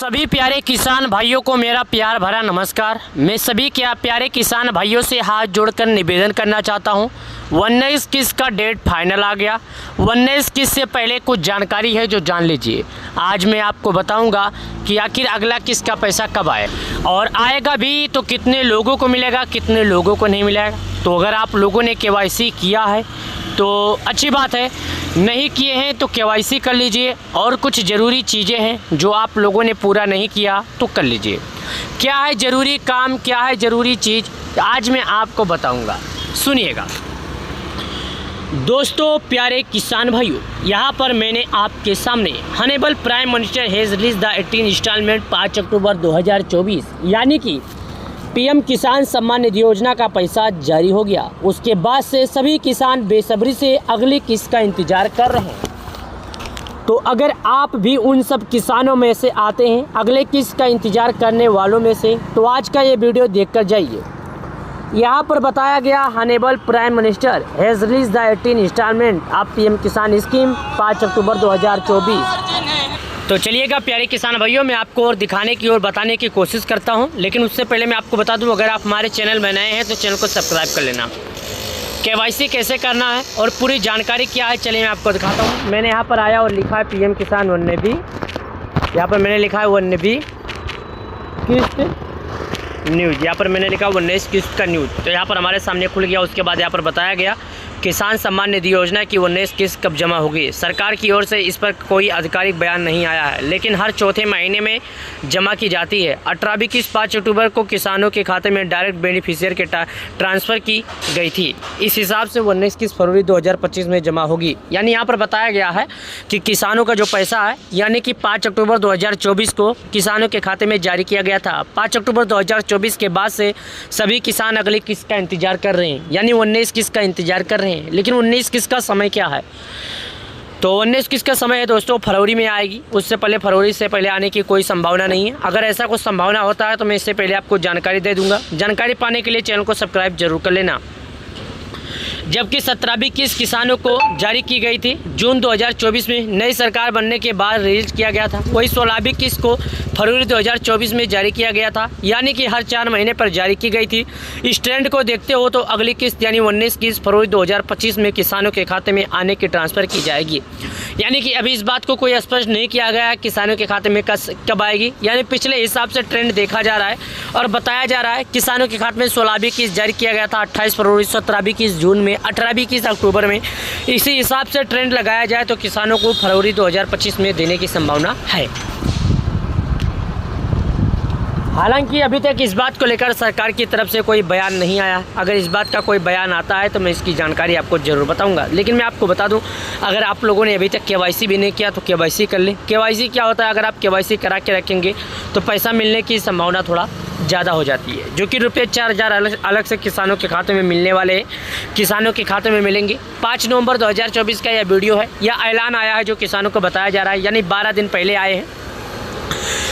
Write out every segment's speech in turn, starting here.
सभी प्यारे किसान भाइयों को मेरा प्यार भरा नमस्कार। मैं सभी के प्यारे किसान भाइयों से हाथ जोड़कर निवेदन करना चाहता हूं। 19 किस्त का डेट फाइनल आ गया। 19 किस्त से पहले कुछ जानकारी है जो जान लीजिए। आज मैं आपको बताऊंगा कि आखिर अगला किस्त का पैसा कब आए और आएगा भी तो कितने लोगों को मिलेगा, कितने लोगों को नहीं मिलेगा। तो अगर आप लोगों ने KYC किया है तो अच्छी बात है, नहीं किए हैं तो KYC कर लीजिए। और कुछ ज़रूरी चीज़ें हैं जो आप लोगों ने पूरा नहीं किया तो कर लीजिए। क्या है ज़रूरी काम, क्या है ज़रूरी चीज़, आज मैं आपको बताऊंगा, सुनिएगा। दोस्तों प्यारे किसान भाइयों, यहाँ पर मैंने आपके सामने honourable prime minister has release the 18 instalment 5 October 2024 यानी कि PM किसान सम्मान निधि योजना का पैसा जारी हो गया। उसके बाद से सभी किसान बेसब्री से अगली किस्त का इंतज़ार कर रहे हैं। तो अगर आप भी उन सब किसानों में से आते हैं, अगले किस्त का इंतज़ार करने वालों में से, तो आज का ये वीडियो देखकर जाइए। यहाँ पर बताया गया honourable prime minister has release the 18 instalment of PM Kisan scheme 5 October 2024। तो चलिएगा प्यारे किसान भाइयों, मैं आपको और दिखाने की और बताने की कोशिश करता हूं। लेकिन उससे पहले मैं आपको बता दूं, अगर आप हमारे चैनल में नए हैं तो चैनल को सब्सक्राइब कर लेना। KYC कैसे करना है और पूरी जानकारी क्या है, चलिए मैं आपको दिखाता हूं। मैंने यहाँ पर आया और लिखा है PM किसान 19B। यहाँ पर मैंने लिखा है 19B किस्त न्यूज़। यहाँ पर मैंने लिखा 19 किस्त का न्यूज़। तो यहाँ पर हमारे सामने खुल गया। उसके बाद यहाँ पर बताया गया किसान सम्मान निधि योजना की 19 किस्त कब जमा होगी। सरकार की ओर से इस पर कोई आधिकारिक बयान नहीं आया है, लेकिन हर चौथे महीने में जमा की जाती है। 18वीं किस्त 5 अक्टूबर को किसानों के खाते में डायरेक्ट बेनिफिशियर के ट्रांसफ़र की गई थी। इस हिसाब से 19 किस्त फरवरी 2025 में जमा होगी। यानी यहाँ पर बताया गया है कि किसानों का जो पैसा है, यानी कि 5 अक्टूबर 2024 को किसानों के खाते में जारी किया गया था। 5 अक्टूबर 2024 के बाद से सभी किसान अगली किस्त का इंतजार कर रहे हैं, यानी 19 किस्त का इंतजार कर रहे हैं। लेकिन 19 किस्त का समय क्या है, तो 19 किस्त का समय है दोस्तों फरवरी में आएगी। उससे पहले, फरवरी से पहले आने की कोई संभावना नहीं है। अगर ऐसा कुछ संभावना होता है तो मैं इससे पहले आपको जानकारी दे दूंगा। जानकारी पाने के लिए चैनल को सब्सक्राइब जरूर कर लेना। जबकि 17वीं किस्त किसानों को जारी की गई थी जून 2024 में, नई सरकार बनने के बाद रिलीज किया गया था। वही 16वीं किस्त को फरवरी 2024 में जारी किया गया था, यानी कि हर 4 महीने पर जारी की गई थी। इस ट्रेंड को देखते हो तो अगली किस्त यानी 19 किस्त फरवरी 2025 में किसानों के खाते में आने की ट्रांसफ़र की जाएगी। यानी कि अभी इस बात को कोई स्पष्ट नहीं किया गया है किसानों के खाते में कब आएगी। यानी पिछले हिसाब से ट्रेंड देखा जा रहा है और बताया जा रहा है किसानों के खाते में 16वीं किस्त जारी किया गया था 28 फरवरी, 17वीं किस्त जून में, 18वीं किस्त अक्टूबर में। इसी हिसाब से ट्रेंड लगाया जाए तो किसानों को फरवरी 2025 में देने की संभावना है। हालांकि अभी तक इस बात को लेकर सरकार की तरफ से कोई बयान नहीं आया। अगर इस बात का कोई बयान आता है तो मैं इसकी जानकारी आपको ज़रूर बताऊंगा। लेकिन मैं आपको बता दूं, अगर आप लोगों ने अभी तक KYC भी नहीं किया तो KYC कर लें। KYC क्या होता है, अगर आप KYC करा के रखेंगे तो पैसा मिलने की संभावना थोड़ा ज़्यादा हो जाती है, जो कि रुपये 4000 अलग से किसानों के खाते में मिलने वाले हैं, किसानों के खाते में मिलेंगे। 5 नवंबर 2024 का यह वीडियो है, यह ऐलान आया है जो किसानों को बताया जा रहा है, यानी 12 दिन पहले आए हैं।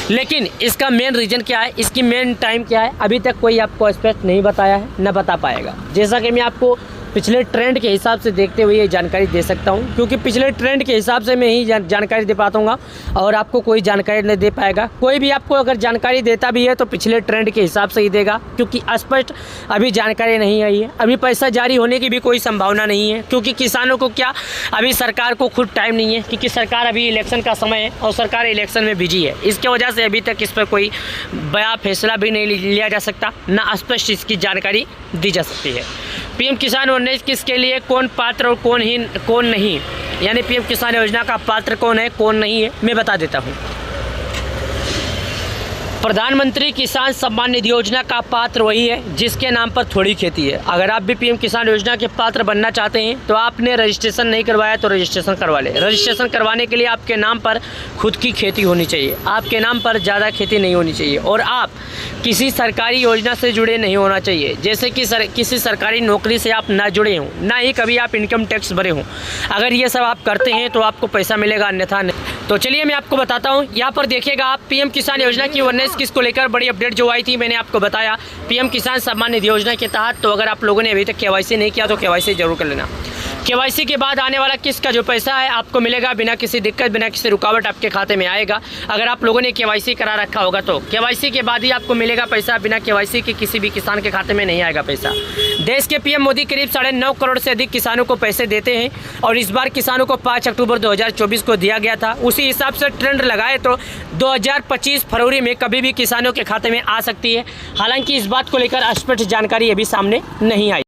लेकिन इसका मेन रीज़न क्या है, इसकी मेन टाइम क्या है, अभी तक कोई आपको स्पष्ट नहीं बताया है, न बता पाएगा। जैसा कि मैं आपको पिछले ट्रेंड के हिसाब से देखते हुए ये जानकारी दे सकता हूँ, क्योंकि पिछले ट्रेंड के हिसाब से मैं ही जानकारी दे पाता हूँ और आपको कोई जानकारी नहीं दे पाएगा। कोई भी आपको अगर जानकारी देता भी है तो पिछले ट्रेंड के हिसाब से ही देगा, क्योंकि स्पष्ट अभी जानकारी नहीं आई है। अभी पैसा जारी होने की भी कोई संभावना नहीं है, क्योंकि किसानों को क्या, अभी सरकार को खुद टाइम नहीं है, क्योंकि सरकार अभी इलेक्शन का समय है और सरकार इलेक्शन में बिजी है। इसकी वजह से अभी तक इस पर कोई बड़ा फैसला भी नहीं लिया जा सकता, ना स्पष्ट इसकी जानकारी दी जा सकती है। PM किसान 19 किस्त के लिए कौन पात्र और कौन नहीं, यानी PM किसान योजना का पात्र कौन है, कौन नहीं है, मैं बता देता हूँ। प्रधानमंत्री किसान सम्मान निधि योजना का पात्र वही है जिसके नाम पर थोड़ी खेती है। अगर आप भी PM किसान योजना के पात्र बनना चाहते हैं तो आपने रजिस्ट्रेशन नहीं करवाया तो रजिस्ट्रेशन करवा लें। रजिस्ट्रेशन करवाने के लिए आपके नाम पर खुद की खेती होनी चाहिए, आपके नाम पर ज़्यादा खेती नहीं होनी चाहिए, और आप किसी सरकारी योजना से जुड़े नहीं होना चाहिए। जैसे कि किसी सरकारी नौकरी से आप ना जुड़े हों, ना ही कभी आप इनकम टैक्स भरे हों। अगर ये सब आप करते हैं तो आपको पैसा मिलेगा, अन्यथा नहीं। तो चलिए मैं आपको बताता हूँ। यहाँ पर देखिएगा आप, PM किसान योजना की 19 किस्त को लेकर बड़ी अपडेट जो आई थी, मैंने आपको बताया PM किसान सम्मान निधि योजना के तहत। तो अगर आप लोगों ने अभी तक KYC नहीं किया तो KYC जरूर कर लेना। केवाईसी के बाद आने वाला किस्त का जो पैसा है आपको मिलेगा बिना किसी दिक्कत, बिना किसी रुकावट आपके खाते में आएगा। अगर आप लोगों ने केवाईसी करा रखा होगा तो केवाईसी के बाद ही आपको मिलेगा पैसा, बिना केवाईसी के किसी भी किसान के खाते में नहीं आएगा पैसा। देश के पीएम मोदी करीब 9.5 करोड़ से अधिक किसानों को पैसे देते हैं और इस बार किसानों को 5 अक्टूबर 2024 को दिया गया था। उसी हिसाब से ट्रेंड लगाए तो 2025 फरवरी में कभी भी किसानों के खाते में आ सकती है। हालांकि इस बात को लेकर स्पष्ट जानकारी अभी सामने नहीं आई।